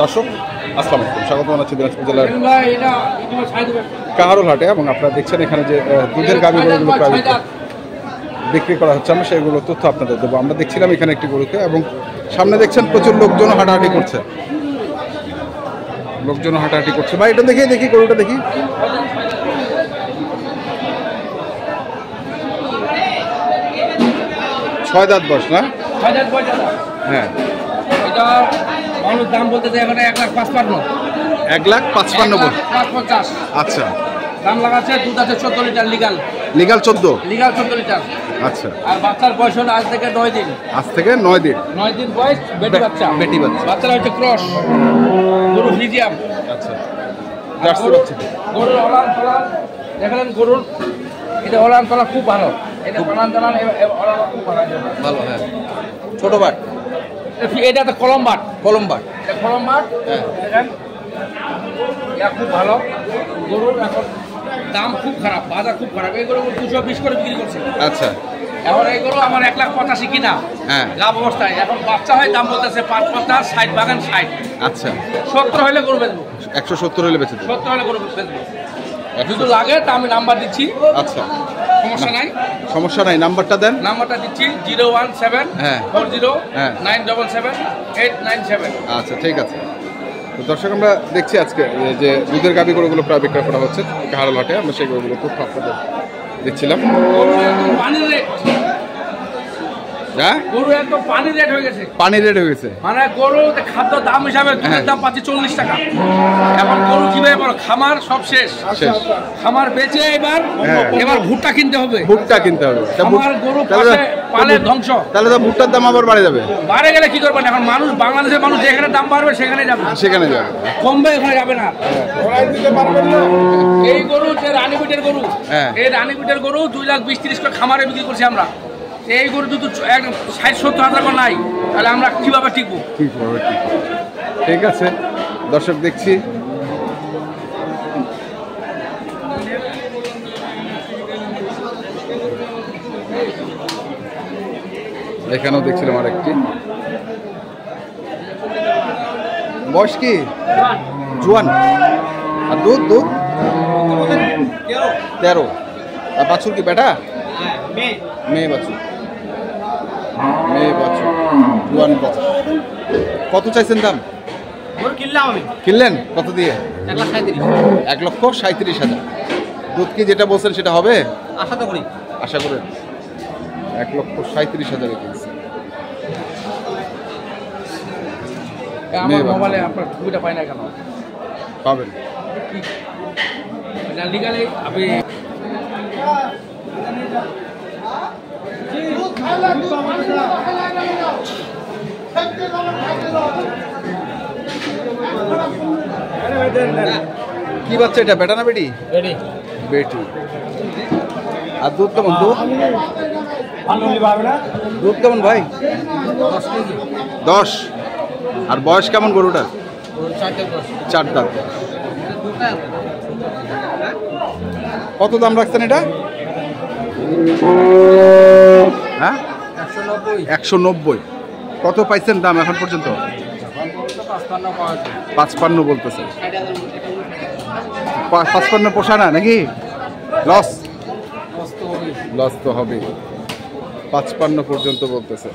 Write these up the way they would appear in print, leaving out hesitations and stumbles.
দর্শক আসসালামু আলাইকুম, স্বাগত জানাচ্ছি দিনাজপুর জেলার কাহারোল হাটে। এবং আপনারা দেখছেন এখানে যে দুধের গাভীগুলো প্রায় বিক্রি করা হচ্ছে, আমরা সেগুলো তথ্য আপনাদের দেবো। আমরা দেখছিলাম এখানে একটি গরুকে, এবং সামনে দেখছেন প্রচুর লোকজন হাঁটাহাঁটি করছে, হাঁটাহাঁটি করছে। ভাই এটা দেখি গরুটা দেখি। ছয় দাঁত বয়স না? হ্যাঁ, দাম বলতে এখন 1,55,000। 1,55,000। আচ্ছা, দাম লাগাচ্ছে। দুধ আছে 14 লিটার লিগাল 14 লিটার। আচ্ছা, আর বাচ্চার বয়স হলো আজ থেকে 9 দিন। আজ থেকে 9 দিন। 9 দিন বয়স, বেটি বাচ্চা। বাচ্চারা হচ্ছে ক্রস গরু ফ্রিজিয়াম। আচ্ছা, জার্সি বাচ্চা। গরুর ওলান পালান দেখলেন, গরুর এটা ওলান পালান খুব ভালো। এটা পালান টালান খুব ভালো। হ্যাঁ, ছোট বাট। এটা তো কলম বাট। হ্যাঁ, দেখেন এটা খুব ভালো। গরুর এখন দাম খুব খারাপ, বাজার খুব খারাপ। এই গরু 220 করে বিক্রি করছে। আচ্ছা, এখন এই গরু আমার 1,85,000 কিনা। হ্যাঁ, লাভ অবস্থায় এখন বাচ্চা হয়, দাম বলতেছে 5,50, 60 বাগান 60। আচ্ছা, 70 হলে গরু বেচবো। 170 হলে বেঁচে দেবে। 70 হলে গরু বেচবো। যদি লাগে তা আমি নাম্বার দিচ্ছি। আচ্ছা, সমস্যা নাই। নাম্বারটা দেন। নাম্বারটা দিচ্ছি 01740997897। আচ্ছা, ঠিক আছে। তো দর্শক, আমরা দেখছি আজকে যে দুধের গাভী গরুগুলো প্রায় বিক্রয় করা হচ্ছে কাহারোল হাটে। আমরা সেই গরুগুলো তথ্য আপনাদের দিচ্ছিলাম। হ্যাঁ, গরু একদম পানি রেট হয়ে গেছে। মানে গরু খাদ্য দাম হিসাবে দুধের দাম পাচ্ছি 40 টাকা। এখন গরু কিভাবে বলো, খামার সব শেষ। খামার বেচে এবার ভুট্টা কিনতে হবে। আমার গরু পালে ধ্বংস। তাহলে তো ভুট্টার দাম আবার বাড়ে যাবে। বাড়ে গেলে কি করবেন? এখন মানুষ, বাংলাদেশের মানুষ যেখানে দাম বাড়বে সেখানে যাবে। কমবে, এখানে যাবে না। এই গরু যে রানীপিটের গরু, এই রানীপিটের গরু 2,20,30 করে খামারে বিক্রি করছি আমরা। এই গরু যদি 60-70 হাজার করে নাই, তাহলে আমরা কিভাবে টিকবো? ঠিক আছে দর্শক, দেখছি এখানেও দেখছিলাম আরেকটি। বয়স কি? জোয়ান। আর দুধ 13। আর বাছুর কি বেটা? মেয়ে বাছুর। জোয়ান বাছুর। কত চাইছেন দাম? কিনলেন কত দিয়ে? 1,37,000। দুধ কি যেটা বলছেন সেটা হবে? আশা করেন 1,37,000 কিনছে। আমার মোবাইলে আপনার ছবিটা পাই না কেন? পাবেন। লিগালে আপনি কি বাচ্চা এটা? বেটা না বেটি? বেটি। আর দুধ কেমন? দুধ কেমন ভাই? 10। আর বয়স কেমন গরুটার? 4 দাঁত। কত দাম রাখছেন এটা? হ্যাঁ, 190। কত পাইছেন দাম এখন পর্যন্ত? 55 বলতেছে। 55 পোষায় না নাকি? লস তো হবে। 55 পর্যন্ত বলতেছে।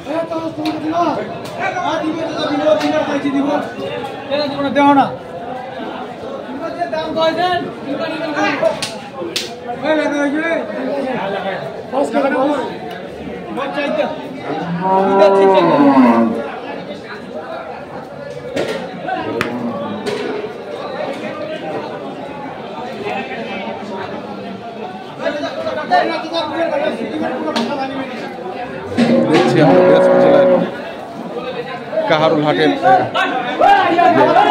দেখছি আমরা দিনাজপুর জেলার কাহারোল হাটের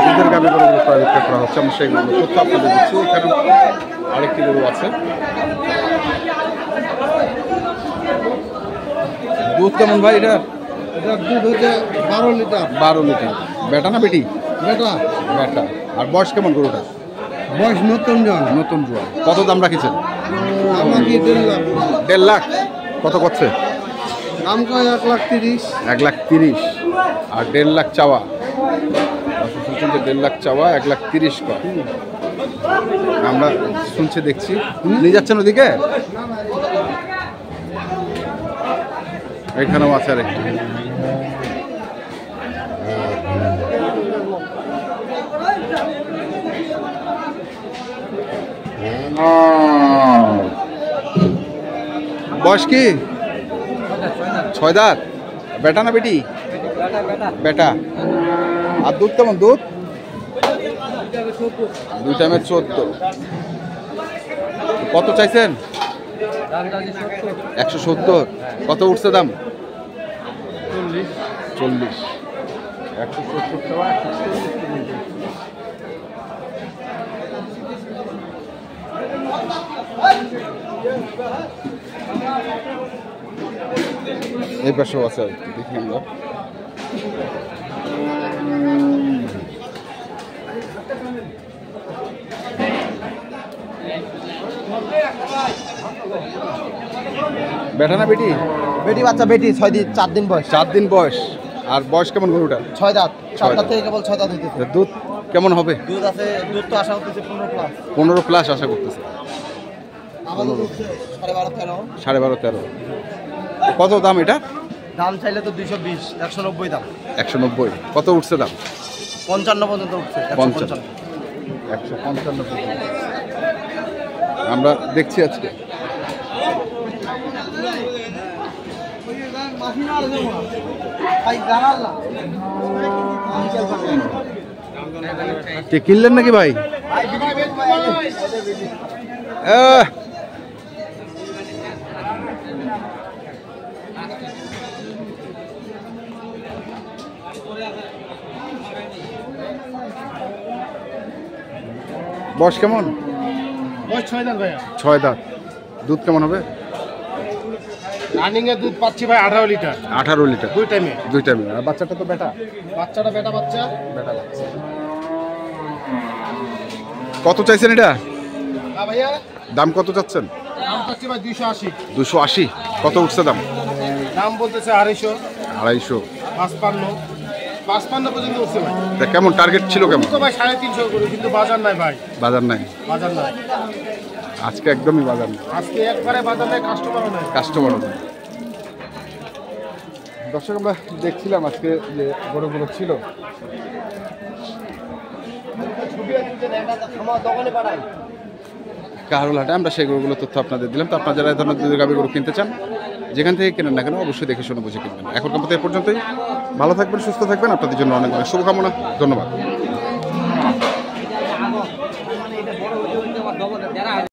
দুধের গাভী গরুগুলো প্রায় বিক্রয় করা হচ্ছে। আমরা সেইগুলো তথ্য আপনাদের দিচ্ছি। এখানে আরেকটি গরু আছে। দুধ কেমন ভাই এটা? দুধ হচ্ছে 12 লিটার। 12 লিটার। বেটা না বেটি? বেটা। আর বয়স কেমন গরুটা? বয়স নতুন জোয়ান। কত দাম রাখিছেন? আমাকে 1.5 লাখ। 1.5 লাখ। কত করছে? দাম কয় 1,30,000। 1,30,000 আর 1.5 লাখ চাওয়া। শুনছেন যে 1.5 লাখ চাওয়া, 1,30,000 কর। আমরা শুনছি দেখছি, নিয়ে যাচ্ছেন ওদিকে, এখানেও আছে আরেকটি। বয়স কি? 6 দাঁত। বেটা না বেটি? বেটা। আর দুধ কেমন? দুধ 2 টাইমের 14। কত চাইছেন? 170। কত উঠছে দাম? 40। 170 টাকা। এই পাশেও আছে, দেখি আমরা। বেটা না বেটি? বেটি বাচ্চা, বেটি 4 দিন বয়স। 4 দিন বয়স। আর বয়স কেমন গরুটা? 6 দাঁত। 4 দাঁত। দাঁত থেকে কেবল 6 দাঁত হইতেছে। দুধ কেমন হবে? দুধ আছে, দুধ তো আশা করতেছে 15 প্লাস। 15 প্লাস আশা করতেছে। আমাদের দুধ 12.5 13। 12.5 13। কত দাম এটা? দাম চাইলে তো 220, 190 দাম। 190। কত উঠছে দাম? 55 পর্যন্ত উঠছে। 155 পর্যন্ত। আমরা দেখছি আজকে। কিনলেন নাকি ভাই? বয়স কেমন? বয়স 6 দাঁত ভাইয়া। 6 দাঁত। দুধ কেমন হবে? রানিং এর দুধ পাচ্ছি ভাই 18 লিটার। 18 লিটার। 2 টাইমে। 2 টাইমে। আর বাচ্চাটা তো বেটা? বাচ্চাটা বেটা বাচ্চা। বেটা বাচ্চা। কত চাইছেন এটা? হ্যাঁ ভাইয়া, দাম কত চাচ্ছেন? দাম পাচ্ছি ভাই 280। 280। কত উঠছে দাম? দাম বলতেছে 250, 250। 55, 55 পর্যন্ত উঠছে ভাই। তা কেমন টার্গেট ছিল কেমন? তো ভাই 350 করে, কিন্তু বাজার নাই ভাই। বাজার নাই বাজার নাই আজকে, একদমই বাজার নেই। আজকে একবারে বাজার নাই, কাস্টমারও নাই। কাস্টমারও নেই। দর্শক, আমরা দেখছিলাম আজকে যে গরুগুলো ছিল, কাহারুলহাটে, আমরা সেই গরুগুলো তথ্য আপনাদের দিলাম। তো আপনারা যারা এই ধরনের দুধের গাভী গরু কিনতে চান, যেখান থেকে কেনেন না কেন, অবশ্যই দেখে শুনে বুঝে কিনবেন। এখনকার মতো এ পর্যন্তই। ভালো থাকবেন, সুস্থ থাকবেন। আপনাদের জন্য অনেক অনেক শুভকামনা। ধন্যবাদ।